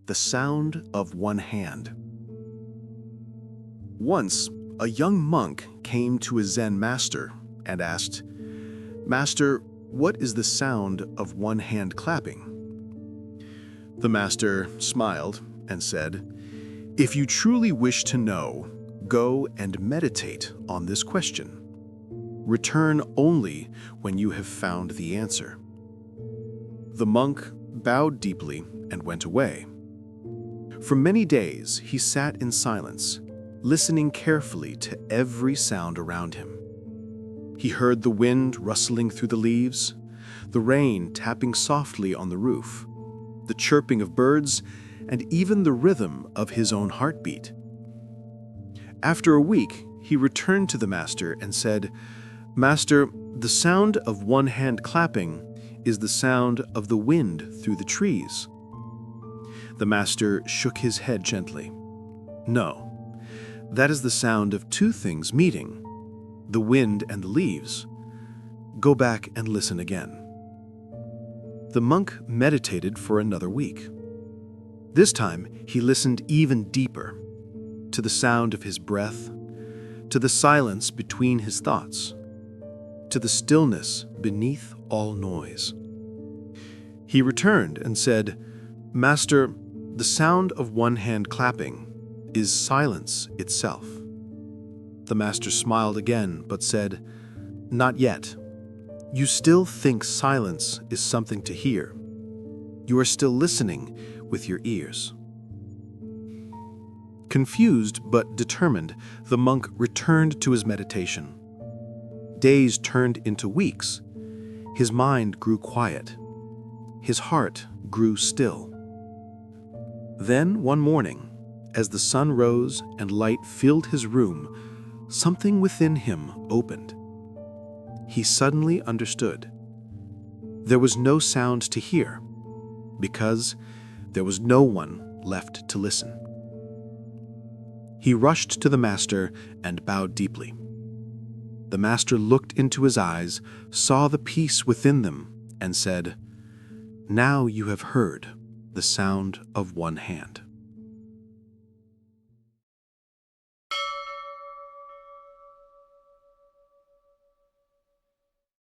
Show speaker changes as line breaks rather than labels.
The sound of one hand. Once, a young monk came to a Zen master and asked, "Master, what is the sound of one hand clapping?" The master smiled and said, "If you truly wish to know, go and meditate on this question. Return only when you have found the answer." The monk bowed deeply and went away. For many days he sat in silence, listening carefully to every sound around him. He heard the wind rustling through the leaves, the rain tapping softly on the roof, the chirping of birds, and even the rhythm of his own heartbeat. After a week, he returned to the master and said, "Master, the sound of one hand clapping is the sound of the wind through the trees." The master shook his head gently. "No, that is the sound of two things meeting, the wind and the leaves. Go back and listen again." The monk meditated for another week. This time, he listened even deeper, to the sound of his breath, to the silence between his thoughts, to the stillness beneath all noise. He returned and said, "Master, the sound of one hand clapping is silence itself." The master smiled again, but said, "Not yet. You still think silence is something to hear. You are still listening with your ears." Confused but determined, the monk returned to his meditation. Days turned into weeks. His mind grew quiet. His heart grew still. Then one morning, as the sun rose and light filled his room, something within him opened. He suddenly understood. There was no sound to hear, because there was no one left to listen. He rushed to the master and bowed deeply. The master looked into his eyes, saw the peace within them, and said, "Now you have heard the sound of one hand."